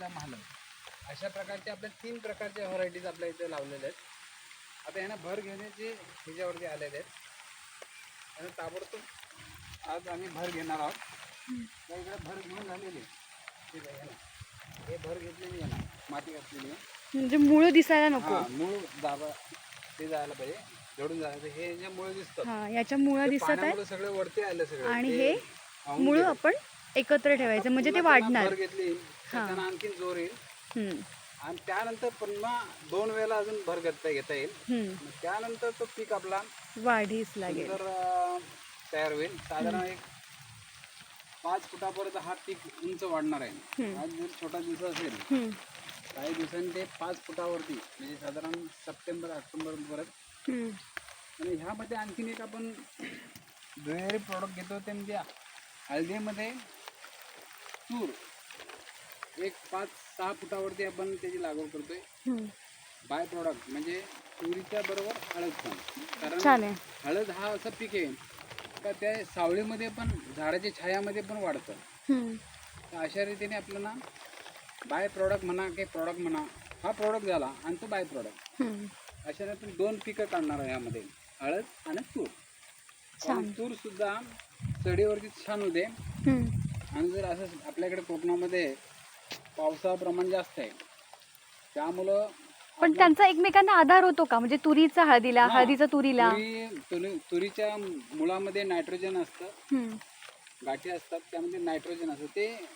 एकदम हलद अशा प्रकारचे आपल्या 3 प्रकारच्या व्हरायटीज आपल्या इथे लावलेल्या आहेत. आता यांना भर घेण्याचे ह्याच्यावरती आलेले आहेत आणि ताबडतोब आज आम्ही भर घेणार आहोत. त्या इकडे भर घेऊन झालेली ठीक आहे ना, हे भर घेतलेली आहे ना, माती घातलेली आहे म्हणजे मूळ दिसायला नको. मूळ दाबा ते जायला पाहिजे, झडून जायला. हे याच्या मुळे दिसतात, हा याच्या मुळा दिसत आहेत सगळे वरती आले सगळे आणि हे मूळ आपण एकत्र ठेवायचं म्हणजे ते वाढणार. भर घेतली त्यांना आणखी जोर येईल आणि त्यानंतर पुन्हा 2 वेळेला अजून भर घेता येईल. त्यानंतर तो पीक आपला वाढीस लागेल, तर तयार होईल. साधारण एक 5 फुटापर्यंत हा पीक उंच वाढणार आहे. आज जर छोटा दिवस असेल काही दिवसांनी ते 5 फुटावरती म्हणजे साधारण सप्टेंबर ऑक्टोबर पर्यंत. आणि ह्यामध्ये आणखीन एक आपण दुहेरी प्रॉडक्ट घेतो ते म्हणजे हळदीमध्ये तूर एक 5-6 फुटावरती आपण त्याची लागवड करतोय. बाय प्रॉडक्ट म्हणजे तुरीच्या बरोबर हळद पण, कारण हळद हा असं पीक आहे का त्या सावळीमध्ये पण झाडाच्या छायामध्ये पण वाढतं. तर अशा रीतीने आपल्याला बाय प्रॉडक्ट म्हणा की प्रॉडक्ट म्हणा, हा प्रॉडक्ट झाला आणि तो बाय प्रॉडक्ट, अशा रीतीने 2 पिकं काढणार आहे यामध्ये, हळद आणि तूर. तूर सुद्धा चढीवरती छान होते. आणि जर असं आपल्याकडे कोकणामध्ये पावसाचं प्रमाण जास्त आहे त्यामुळं पण त्यांचा एकमेकांना आधार होतो का, म्हणजे तुरीचा हळदीला, हळदीचा तुरीला? तुरीच्या मुळामध्ये नायट्रोजन असतं, गाठी असतात त्यामध्ये नायट्रोजन असतं, ते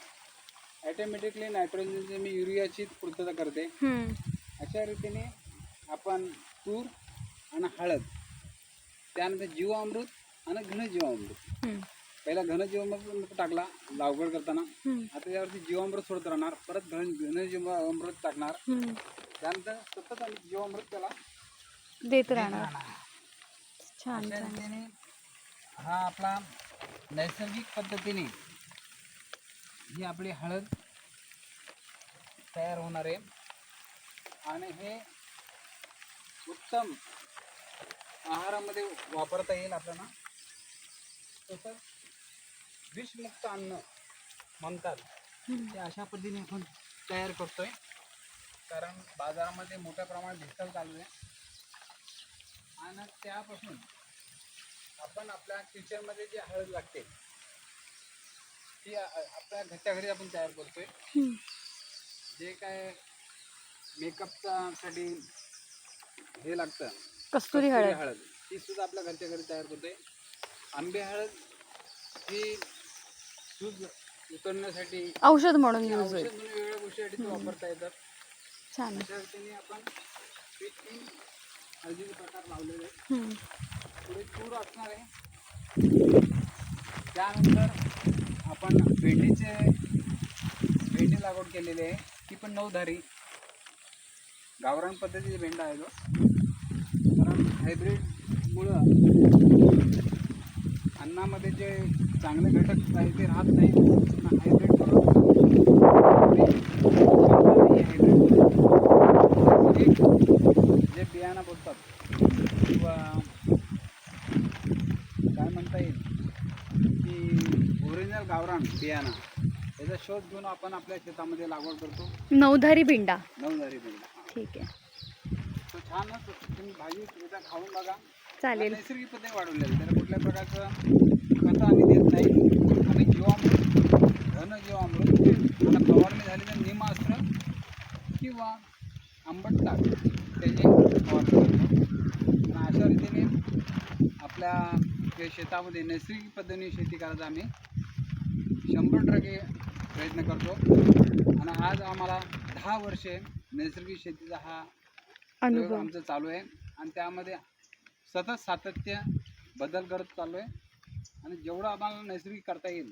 ऑटोमॅटिकली नायट्रोजन मी युरियाची पूर्तता करते. अशा रीतीने आपण तूर आणि हळद, त्यानंतर जीवामृत आणि घनजीवामृत. पहिला घनजीवामृत टाकला लागवड करताना, आता त्यावरती जीवामृत सोडत राहणार, परत घनजीवामृत टाकणार, त्यानंतर सतत आम्ही जीवामृत त्याला देत राहणार. छान छान. हा आपला नैसर्गिक पद्धतीने ही आपली हळद तयार होणार आहे आणि हे उत्तम आहारामध्ये वापरता येईल आपल्याला. तसं विषमुक्त अन्न म्हणतात ते अशा पद्धतीने आपण तयार करतोय, कारण बाजारामध्ये मोठ्या प्रमाणात भेसळ चालू आहे. आणि त्यापासून आपण आपल्या किचनमध्ये जी हळद लागते ती आपल्या घरच्या घरी आपण तयार करतोय. जे काय मेकअपचा साठी हे लागतं कस्तुरी हळद, ती सुद्धा आपल्या घरच्या घरी तयार करतोय. आंबे हळद ही सूज उतरण्यासाठी औषध म्हणून यूज होईल, वेगवेगळ्या गोष्टीसाठी वापरता येतात. छान. अशा रीतीने आपण 3 हळदीचे प्रकार लावलेले आहेत. पुढे तूर असणार आहे. त्यानंतर आपण भेंडी लागवड केलेली आहे, ती पण 9धारी गावरान पद्धतीची भेंडा आहे तो. कारण हायब्रिडमुळं अन्नामध्ये जे चांगले घटक आहे ते राहत नाही. जे बियाणं बोलतात किंवा काय म्हणता येईल की ओरिजिनल गावरान बियाणं, त्याचा शोध घेऊन आपण आपल्या शेतामध्ये लागवड करतो. 9धारी भेंडा. 9धारी भेंडा, ठीक आहे. तो छानच. तुम्ही भाजी एकदा खाऊन बघा. चालेल. नैसर्गिक पद्धतीने वाढवलेलं, त्याला कुठल्या प्रकारचं खतं आम्ही देत नाही. आम्ही जीवामृत, घनजीवामृत आणि फवारणी झालेलं निमास्त्र किंवा आंबट ताक त्याची फवारणी करतो. आणि अशा रीतीने आपल्या शेतामध्ये नैसर्गिक पद्धतीने शेती करायचा आम्ही 100% प्रयत्न करतो. आणि आज आम्हाला 10 वर्षे नैसर्गिक शेतीचा हा अनुभव आमचा चालू आहे आणि त्यामध्ये सतत सातत्य बदल करत चालू आहे. आणि जेवढं आम्हाला नैसर्गिक करता येईल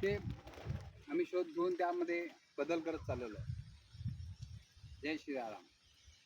ते आम्ही शोध घेऊन त्यामध्ये बदल करत चाललेलो आहे. जय श्रीराम.